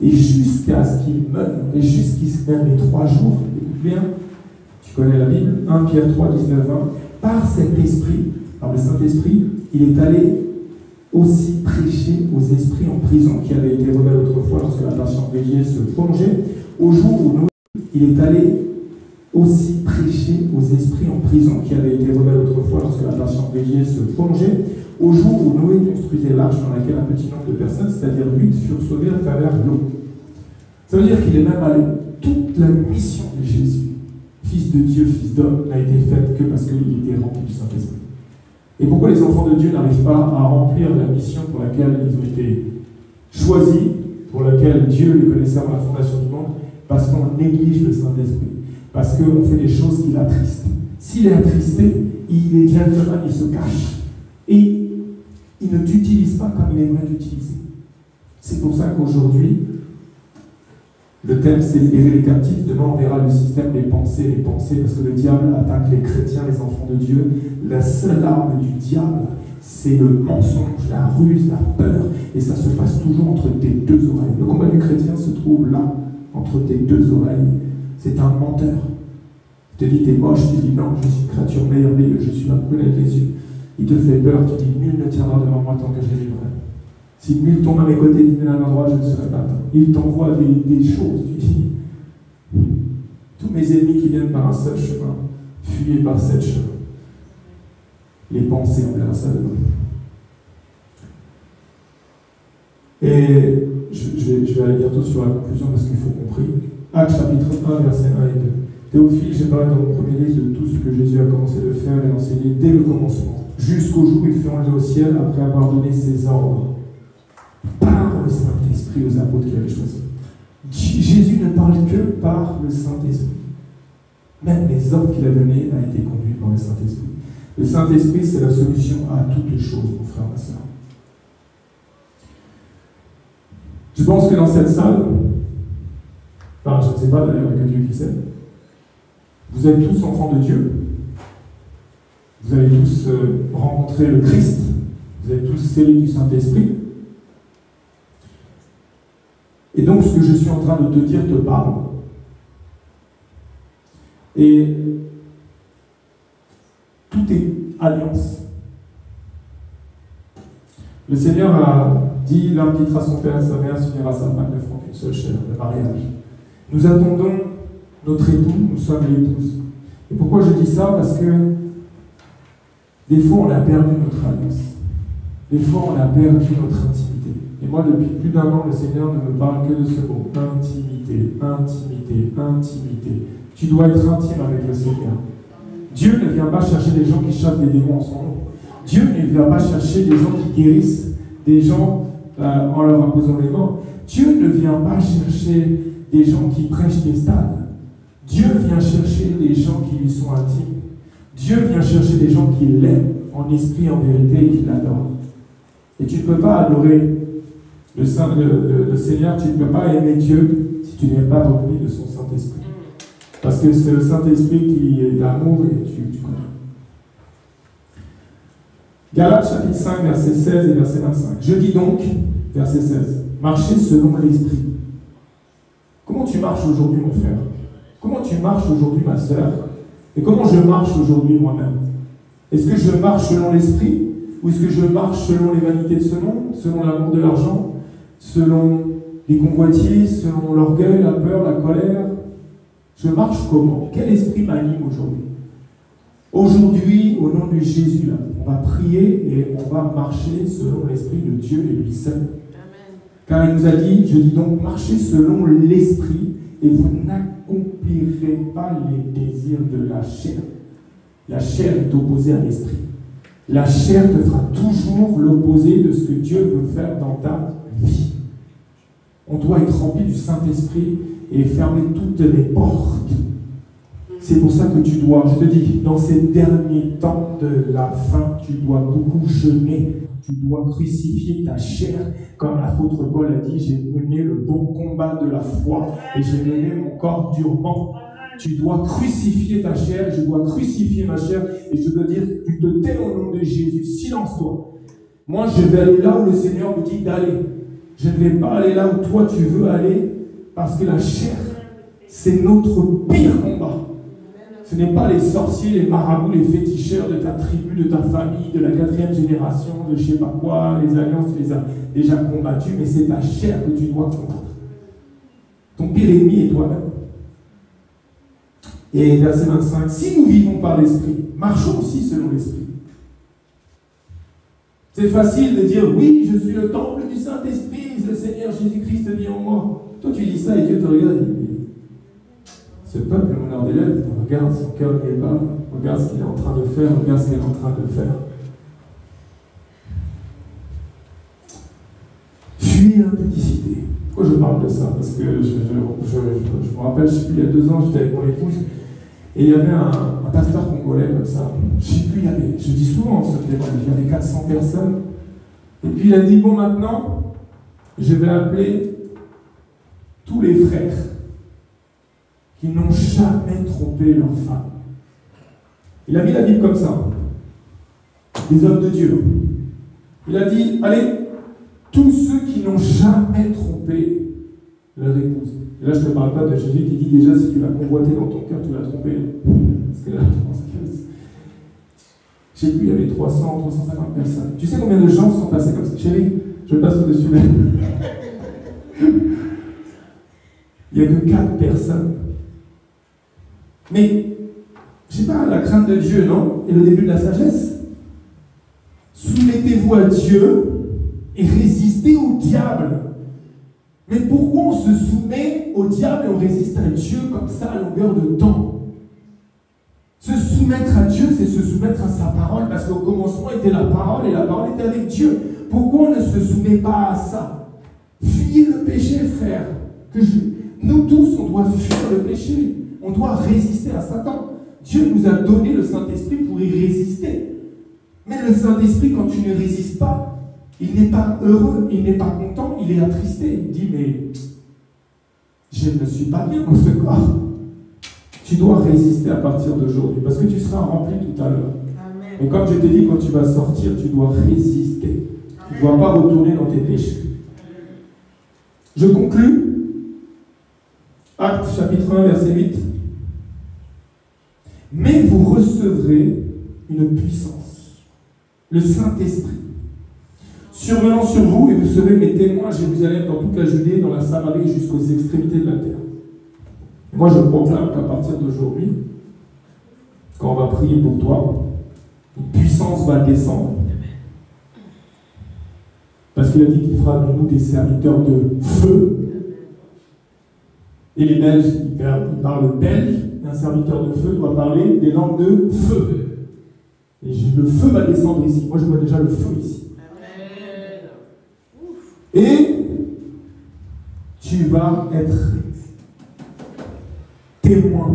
Et jusqu'à ce qu'il meure, et jusqu'à ce qu'il meure les 3 jours, écoute bien, tu connais la Bible, 1 Pierre 3, 19, 20, par cet Esprit, par le Saint-Esprit, il est allé aussi prêcher aux esprits en prison qui avaient été rebelles autrefois lorsque la patience veillée se prolongeait. Au jour où Noé, il est allé aussi prêcher aux esprits en prison qui avaient été rebelles autrefois lorsque la patience veillée se prolongeait. Au jour où Noé construisait l'arche dans laquelle un petit nombre de personnes, c'est-à-dire 8, furent sauvés à travers l'eau. Ça veut dire qu'il est même allé. Toute la mission de Jésus, fils de Dieu, fils d'homme, n'a été faite que parce qu'il était rempli du Saint-Esprit. Et pourquoi les enfants de Dieu n'arrivent pas à remplir la mission pour laquelle ils ont été choisis, pour laquelle Dieu les connaissait avant la fondation du monde? Parce qu'on néglige le Saint-Esprit. Parce qu'on fait des choses qui l'attristent. S'il est attristé, il est gentleman, il se cache. Et il ne t'utilise pas comme il aimerait t'utiliser. C'est pour ça qu'aujourd'hui, le thème c'est libérer les captifs. Demain on verra le système des pensées, parce que le diable attaque les chrétiens, les enfants de Dieu. La seule arme du diable, c'est le mensonge, la ruse, la peur, et ça se passe toujours entre tes 2 oreilles. Le combat du chrétien se trouve là, entre tes 2 oreilles. C'est un menteur. Il te dit t'es moche, tu dis non, je suis une créature merveilleuse, je suis là pour connaître les yeux. Il te fait peur, tu dis nul ne tiendra devant moi tant que je vivrai. Si 1000 tombent à mes côtés, 10 000 à l'endroit, je ne serai pas atteint. Il t'envoie des choses, tu dis. Tous mes ennemis qui viennent par un seul chemin, fuyez par 7 chemins. Les pensées envers ça demain. Et je vais aller bientôt sur la conclusion parce qu'il faut qu'on prie. Actes chapitre 1, versets 1 et 2. Théophile, j'ai parlé dans mon premier livre de tout ce que Jésus a commencé de faire et d'enseigner dès le commencement, jusqu'au jour où il fut enlevé au ciel après avoir donné ses ordres par le Saint-Esprit aux apôtres qu'il avait choisis. Jésus ne parle que par le Saint-Esprit. Même les ordres qu'il a donnés ont été conduits par le Saint-Esprit. Le Saint-Esprit, c'est la solution à toutes choses, mon frère, ma soeur. Je pense que dans cette salle, enfin, je ne sais pas d'ailleurs que Dieu qui sait, vous êtes tous enfants de Dieu. Vous avez tous rencontré le Christ. Vous êtes tous scellés du Saint-Esprit. Et donc, ce que je suis en train de te dire te parle. Et tout est alliance. Le Seigneur a dit, l'un quittera son père et sa mère, s'unira à sa femme, ne feront qu'une seule chair, le mariage. Nous attendons notre époux, nous sommes l'épouse. Et pourquoi je dis ça? Parce que des fois on a perdu notre alliance. Des fois on a perdu notre intimité. Et moi depuis plus d'1 an, le Seigneur ne me parle que de ce mot. Intimité, intimité, intimité. Tu dois être intime avec le Seigneur. Dieu ne vient pas chercher des gens qui chassent des démons en son nom. Dieu ne vient pas chercher des gens qui guérissent des gens en leur imposant les mains. Dieu ne vient pas chercher des gens qui prêchent des stades. Dieu vient chercher des gens qui lui sont intimes. Dieu vient chercher des gens qui l'aiment en esprit, en vérité, et qui l'adorent. Et tu ne peux pas adorer le Seigneur, tu ne peux pas aimer Dieu si tu n'es pas rempli de son Saint-Esprit. Parce que c'est le Saint-Esprit qui est l'amour et tu connais. Galates chapitre 5, verset 16 et verset 25. Je dis donc, verset 16, marchez selon l'esprit. Comment tu marches aujourd'hui, mon frère? Comment tu marches aujourd'hui, ma sœur? Et comment je marche aujourd'hui moi-même? Est-ce que je marche selon l'esprit? Ou est-ce que je marche selon les vanités de ce monde, selon l'amour de l'argent, selon les convoitises, selon l'orgueil, la peur, la colère? Je marche comment? Quel esprit m'anime aujourd'hui? Aujourd'hui, au nom de Jésus, là, on va prier et on va marcher selon l'esprit de Dieu et lui seul. Amen. Car il nous a dit, je dis donc, marchez selon l'esprit et vous n'accomplirez pas les désirs de la chair. La chair est opposée à l'esprit. La chair te fera toujours l'opposé de ce que Dieu veut faire dans ta vie. On doit être rempli du Saint-Esprit et fermer toutes les portes. C'est pour ça que tu dois, je te dis, dans ces derniers temps de la fin, tu dois beaucoup jeûner. Tu dois crucifier ta chair. Comme l'apôtre Paul a dit, j'ai mené le bon combat de la foi et j'ai mené mon corps durement. Tu dois crucifier ta chair, je dois crucifier ma chair et je dois dire, tu te tais au nom de Jésus, silence-toi. Moi, je vais aller là où le Seigneur me dit d'aller. Je ne vais pas aller là où toi tu veux aller parce que la chair, c'est notre pire combat. Ce n'est pas les sorciers, les marabouts, les féticheurs de ta tribu, de ta famille, de la 4e génération, de je ne sais pas quoi, les alliances, tu les as déjà combattus, mais c'est ta chair que tu dois combattre. Ton pire ennemi est toi-même. Et verset 25, si nous vivons par l'Esprit, marchons aussi selon l'Esprit. C'est facile de dire, oui, je suis le temple du Saint-Esprit, le Seigneur Jésus-Christ vit en moi. Toi, tu dis ça et Dieu te regarde et dit, ce peuple, mon heure d'élève, regarde son cœur n'est pas, regarde ce qu'il est en train de faire, regarde ce qu'elle est en train de faire. Fuis l'impudicité. Pourquoi je parle de ça? Parce que je me rappelle, je ne sais plus, il y a 2 ans, j'étais avec mon épouse, et il y avait un pasteur congolais comme ça. Je ne sais plus, je dis souvent ce témoignage, il y avait 400 personnes. Et puis il a dit, bon maintenant, je vais appeler tous les frères qui n'ont jamais trompé leur femme. Il a mis la Bible comme ça. Les hommes de Dieu. Il a dit, allez, tous ceux qui n'ont jamais trompé leur épouse. Et là, je ne te parle pas de Jésus qui dit déjà, si tu l'as convoité dans ton cœur, tu l'as trompé. Parce que là, je pense que... Je ne sais plus, il y avait 300, 350 personnes. Tu sais combien de gens sont passés comme ça? Chérie, je passe au-dessus là. Il n'y a que 4 personnes. Mais, je ne sais pas, la crainte de Dieu, non? Et le début de la sagesse. Soumettez-vous à Dieu et résistez au diable. Mais pourquoi on se soumet au diable et on résiste à Dieu comme ça à longueur de temps? Se soumettre à Dieu, c'est se soumettre à sa parole, parce qu'au commencement était la parole et la parole était avec Dieu. Pourquoi on ne se soumet pas à ça? Fuyez le péché, frère. Nous tous, on doit fuir le péché. On doit résister à Satan. Dieu nous a donné le Saint-Esprit pour y résister. Mais le Saint-Esprit, quand tu ne résistes pas, il n'est pas heureux, il n'est pas content, il est attristé. Il dit, mais je ne suis pas bien dans ce corps. Tu dois résister à partir d'aujourd'hui, parce que tu seras rempli tout à l'heure. Et comme je t'ai dit, quand tu vas sortir, tu dois résister. Tu ne dois pas retourner dans tes péchés. Je conclus. Actes chapitre 1, verset 8. Mais vous recevrez une puissance, le Saint-Esprit, survenant sur vous, et vous serez mes témoins à Jérusalem, dans toute la Judée, dans la Samarie, jusqu'aux extrémités de la terre. Et moi, je proclame qu'à partir d'aujourd'hui, quand on va prier pour toi, une puissance va descendre. Parce qu'il a dit qu'il fera de nous des serviteurs de feu. Et les Belges, ils parlent belge. Un serviteur de feu doit parler des langues de feu. Et le feu va descendre ici. Moi, je vois déjà le feu ici. Et tu vas être témoin.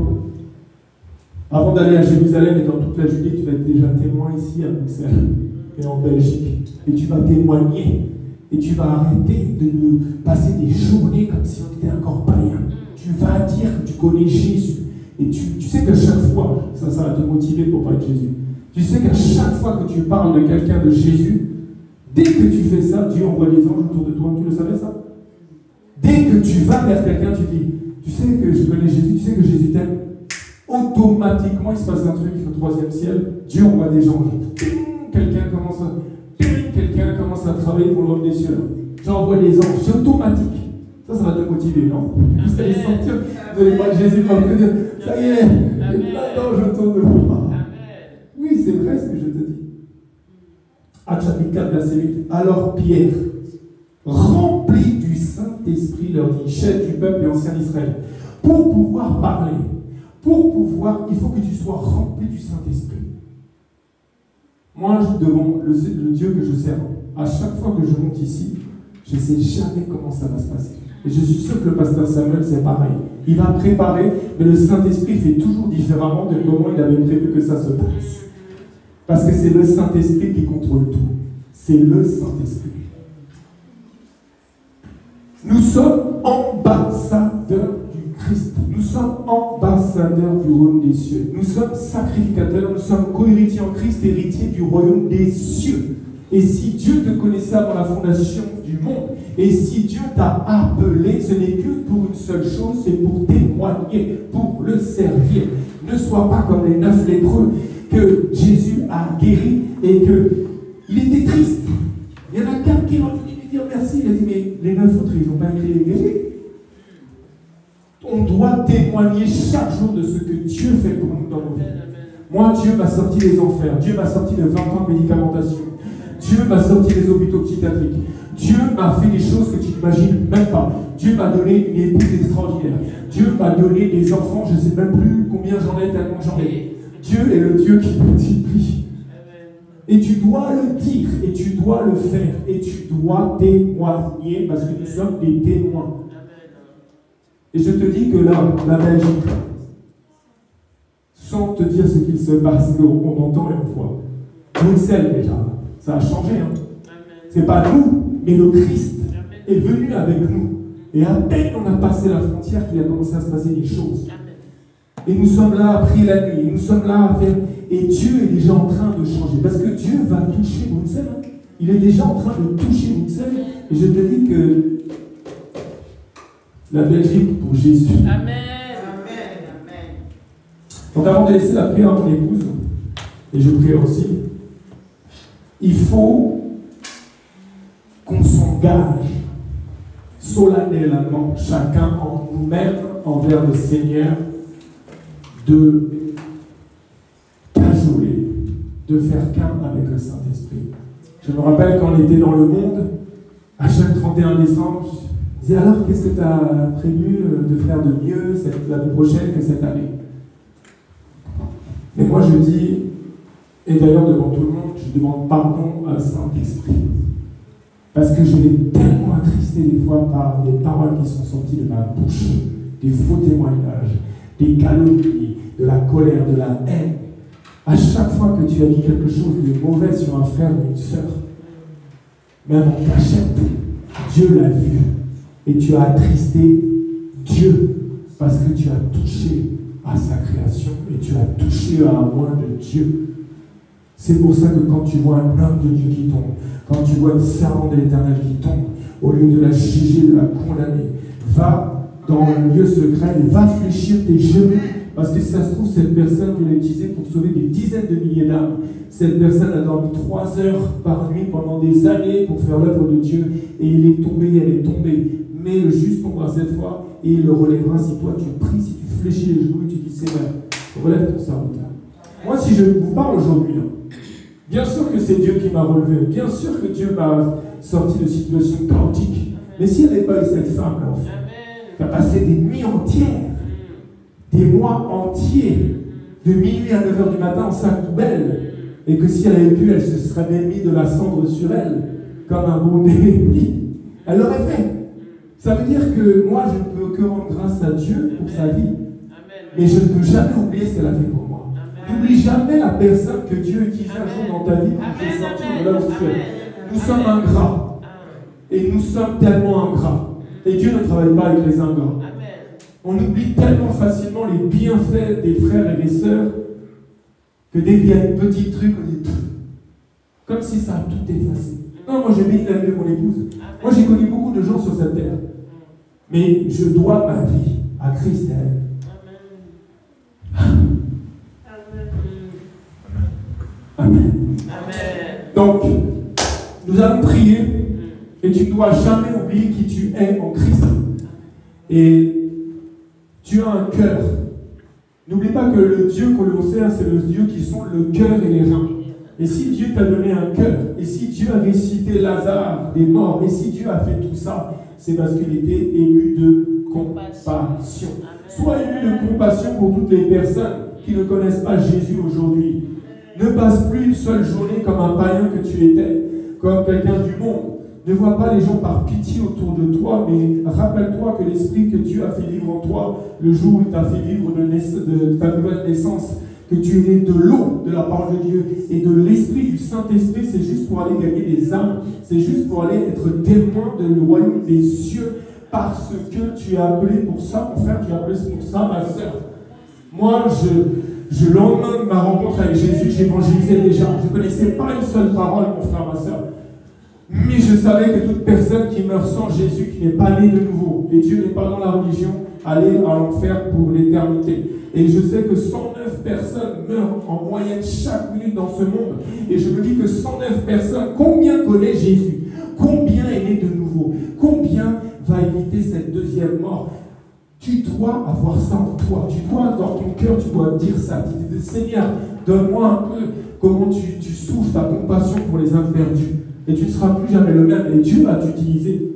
Avant d'aller à Jérusalem et dans toute la Judée, tu vas être déjà témoin ici à Bruxelles et en Belgique. Et tu vas témoigner. Et tu vas arrêter de nous passer des journées comme si on était encore païen. Tu vas dire que tu connais Jésus. Et tu sais que chaque fois, ça va te motiver pour parler de Jésus. Tu sais qu'à chaque fois que tu parles de quelqu'un de Jésus, dès que tu fais ça, Dieu envoie des anges autour de toi. Tu le savais ça? Dès que tu vas vers quelqu'un, tu dis, tu sais que je connais Jésus, tu sais que Jésus t'aime. Automatiquement, il se passe un truc au troisième ciel. Dieu envoie des anges. Quelqu'un commence à travailler pour l'homme des cieux. J'envoie des anges. C'est automatique. Ça va te motiver, non? Vous allez sentir, vous allez voir Jésus va te dire, ça y est, il y a plein d'anges autour de moi. Oui, c'est vrai ce que je te dis. Actes chapitre 4, verset 8. Alors Pierre, rempli du Saint-Esprit, leur dit, chef du peuple et ancien d'Israël, pour pouvoir parler, il faut que tu sois rempli du Saint-Esprit. Moi, devant le Dieu que je sers, à chaque fois que je monte ici, je ne sais jamais comment ça va se passer. Et je suis sûr que le pasteur Samuel, c'est pareil. Il va préparer, mais le Saint-Esprit fait toujours différemment de comment il avait prévu que ça se passe. Parce que c'est le Saint-Esprit qui contrôle tout. C'est le Saint-Esprit. Nous sommes ambassadeurs du Christ. Nous sommes ambassadeurs du royaume des cieux. Nous sommes sacrificateurs, nous sommes co-héritiers en Christ, héritiers du royaume des cieux. Et si Dieu te connaissait avant la fondation du monde, et si Dieu t'a appelé, ce n'est que pour une seule chose, c'est pour témoigner, pour le servir. Ne sois pas comme les 9 lépreux que Jésus a guéris et qu'il était triste. Il y en a 4 qui ont venu lui dire merci. Il a dit, mais les 9 autres, ils n'ont pas été guéris. On doit témoigner chaque jour de ce que Dieu fait pour nous dans nos vies. Moi, Dieu m'a sorti des enfers. Dieu m'a sorti de 20 ans de médicamentation. Dieu m'a sorti des hôpitaux psychiatriques. Dieu m'a fait des choses que tu n'imagines même pas. Dieu m'a donné une épouse extraordinaire. Dieu m'a donné des enfants, je ne sais même plus combien j'en ai, tellement j'en ai. Dieu est le Dieu qui multiplie. Et tu dois le dire, et tu dois le faire, et tu dois témoigner, parce que nous sommes des témoins. Et je te dis que là, la Belgique, sans te dire ce qu'il se passe, on entend et on voit. Bruxelles déjà, ça a changé. Hein. C'est pas nous, mais le Christ est venu avec nous. Et à peine on a passé la frontière qu'il a commencé à se passer des choses. Et nous sommes là à prier la nuit, nous sommes là à faire. Et Dieu est déjà en train de changer. Parce que Dieu va toucher Bruxelles. Hein. Il est déjà en train de toucher Bruxelles. Et je te dis que la Belgique pour Jésus. Amen. Donc avant de laisser la prière à mon épouse, et je prie aussi, il faut qu'on s'engage solennellement, chacun en nous-mêmes, envers le Seigneur, de cajoler, de faire qu'un avec le Saint-Esprit. Je me rappelle quand on était dans le monde, à chaque 31 décembre, je disais alors qu'est-ce que tu as prévu de faire de mieux l'année prochaine que cette année? Mais moi je dis, et d'ailleurs devant tout le monde, je demande pardon à Saint-Esprit. Parce que je l'ai tellement attristé des fois par les paroles qui sont sorties de ma bouche, des faux témoignages, des calomnies, de la colère, de la haine. À chaque fois que tu as dit quelque chose de mauvais sur un frère ou une sœur, même en cachette, Dieu l'a vu. Et tu as attristé Dieu parce que tu as touché à sa création et tu as touché à un moin de Dieu. C'est pour ça que quand tu vois un homme de Dieu qui tombe, quand tu vois une servante de l'Éternel qui tombe, au lieu de la juger, de la condamner, va dans le lieu secret et va fléchir tes genoux. Parce que si ça se trouve, cette personne, Dieu l'a utilisée pour sauver des dizaines de milliers d'âmes. Cette personne a dormi 3 heures par nuit pendant des années pour faire l'œuvre de Dieu. Et il est tombé, elle est tombée. Mais le juste tombera cette fois et il le relèvera si toi tu pries, si tu fléchis les genoux et tu dis Seigneur, relève ton serviteur. Moi, si je vous parle aujourd'hui, bien sûr que c'est Dieu qui m'a relevé. Bien sûr que Dieu m'a sorti de situations chaotiques. Mais s'il n'y avait pas eu cette femme-là, qui a passé des nuits entières, des mois entiers, de minuit à 9h du matin en sac poubelle, et que si elle avait pu, elle se serait même mis de la cendre sur elle, comme un bon ennemi, elle l'aurait fait. Ça veut dire que moi, je ne peux que rendre grâce à Dieu pour sa vie. Mais je ne peux jamais oublier ce qu'elle a fait pour moi. N'oublie jamais la personne que Dieu utilise un jour dans ta vie pour te sortir de là où tu es. Nous sommes ingrats. Et nous sommes tellement ingrats. Et Dieu ne travaille pas avec les ingrats. On oublie tellement facilement les bienfaits des frères et des sœurs Que dès qu'il y a un petit truc, on dit comme si ça a tout effacé. Non, moi j'ai béni la vie de mon épouse. Moi j'ai connu beaucoup de gens sur cette terre. Mais je dois ma vie à Christ et à elle. Amen. Donc, nous allons prier et tu ne dois jamais oublier qui tu es en Christ. Et tu as un cœur. N'oublie pas que le Dieu que l'on sert, c'est le Dieu qui sont le cœur et les reins. Et si Dieu t'a donné un cœur, et si Dieu a ressuscité Lazare des morts, et si Dieu a fait tout ça, c'est parce qu'il était ému de compassion. Sois ému de compassion pour toutes les personnes qui ne connaissent pas Jésus aujourd'hui. Ne passe plus une seule journée comme un païen que tu étais, comme quelqu'un du monde. Ne vois pas les gens par pitié autour de toi, mais rappelle-toi que l'Esprit que Dieu a fait vivre en toi, le jour où il t'a fait vivre de ta nouvelle naissance, que tu es né de l'eau, de la parole de Dieu, et de l'Esprit, du Saint-Esprit, c'est juste pour aller gagner des âmes, c'est juste pour aller être témoin du royaume des cieux, parce que tu es appelé pour ça, mon frère, tu es appelé pour ça, ma soeur. Moi, le lendemain de ma rencontre avec Jésus, j'évangélisais déjà. Je ne connaissais pas une seule parole, mon frère, ma soeur. Mais je savais que toute personne qui meurt sans Jésus, qui n'est pas né de nouveau, et Dieu n'est pas dans la religion, allait à l'enfer pour l'éternité. Et je sais que 109 personnes meurent en moyenne chaque minute dans ce monde. Et je me dis que 109 personnes, combien connaît Jésus? Combien est né de nouveau? Combien va éviter cette deuxième mort? Tu dois avoir ça en toi. Tu dois, dans ton cœur, tu dois dire ça. Tu dis, Seigneur, donne-moi un peu comment tu souffres ta compassion pour les âmes perdues. Et tu ne seras plus jamais le même. Et Dieu va t'utiliser.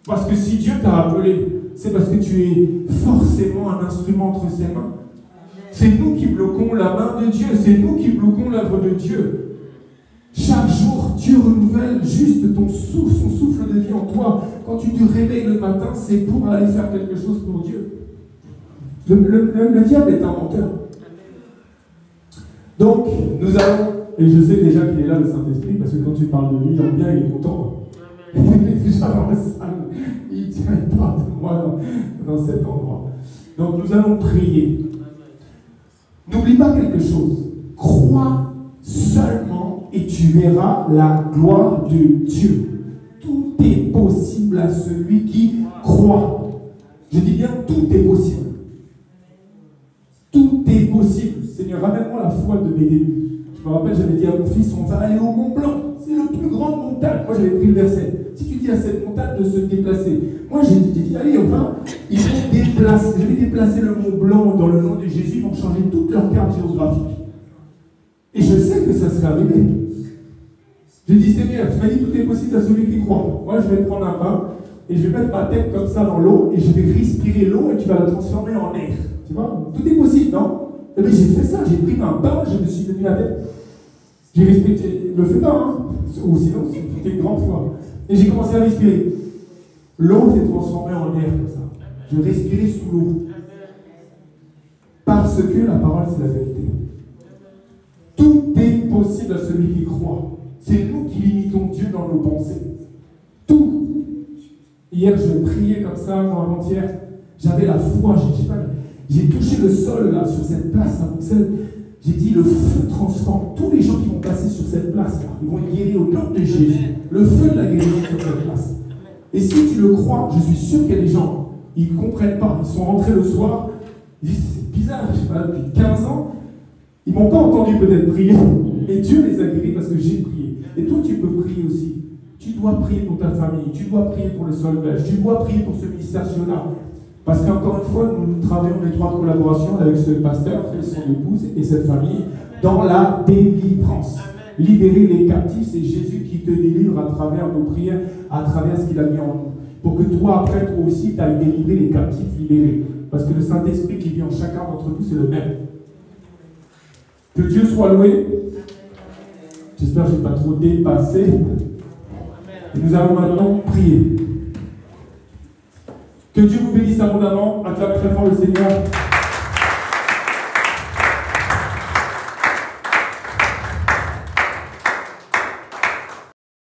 Parce que si Dieu t'a appelé, c'est parce que tu es forcément un instrument entre ses mains. C'est nous qui bloquons la main de Dieu. C'est nous qui bloquons l'œuvre de Dieu. Chaque jour, Dieu renouvelle juste son souffle de vie en toi. Quand tu te réveilles le matin, c'est pour aller faire quelque chose pour Dieu. Le diable est un menteur. Donc, nous allons, et je sais déjà qu'il est là, le Saint-Esprit, parce que quand tu parles de lui, il est bien, il est content. Il est déjà dans la salle. Il tient pas de moi dans cet endroit. Donc, nous allons prier. N'oublie pas quelque chose. Crois seulement et tu verras la gloire de Dieu. Tout est possible à celui qui croit. Je dis bien, tout est possible. Tout est possible. Seigneur, ramène-moi la foi de mes débuts. Je me rappelle, j'avais dit à mon fils, on va aller au Mont Blanc. C'est la plus grande montagne. Moi, j'avais pris le verset. Si tu dis à cette montagne de se déplacer, moi, j'ai dit, allez, on va. Ils vont déplacer. Je vais déplacer le Mont Blanc dans le nom de Jésus. Ils vont changer toute leur carte géographique. Et je sais que ça serait arrivé. Je dis, Seigneur, tu m'as dit tout est possible à celui qui croit. Moi, je vais prendre un bain et je vais mettre ma tête comme ça dans l'eau et je vais respirer l'eau et tu vas la transformer en air. Tu vois? Tout est possible, non? Et bien, j'ai fait ça. J'ai pris un bain, je me suis mis la tête. J'ai respiré. Ne le fais pas, hein? Ou sinon, c'était une grande foi. Et j'ai commencé à respirer. L'eau s'est transformée en air comme ça. Je respirais sous l'eau. Parce que la parole, c'est la vérité. Tout est possible à celui qui croit. C'est nous qui limitons Dieu dans nos pensées. Tout. Hier, je priais comme ça, avant-hier. J'avais la foi. J'ai touché le sol là, sur cette place à Bruxelles. J'ai dit, le feu transforme. Tous les gens qui vont passer sur cette place là, ils vont être guéris au nom de Jésus. Le feu de la guérison sur cette place. Et si tu le crois, je suis sûr qu'il y a des gens, ils ne comprennent pas. Ils sont rentrés le soir, ils disent, c'est bizarre, je ne sais pas, depuis 15 ans, ils ne m'ont pas entendu peut-être prier, mais Dieu les a guéris parce que j'ai prié. Et toi, tu peux prier aussi. Tu dois prier pour ta famille, tu dois prier pour le solvage, tu dois prier pour ce ministère là. Parce qu'encore une fois, nous travaillons en étroite collaboration avec ce pasteur et son épouse et cette famille dans la délivrance. Libérer les captifs, c'est Jésus qui te délivre à travers nos prières, à travers ce qu'il a mis en nous. Pour que toi, après, toi aussi, tu ailles délivrer les captifs libérés. Parce que le Saint-Esprit qui vit en chacun d'entre nous, c'est le même. Que Dieu soit loué. J'espère que je n'ai pas trop dépassé. Et nous allons maintenant prier. Que Dieu vous bénisse abondamment. Acclamez très fort le Seigneur.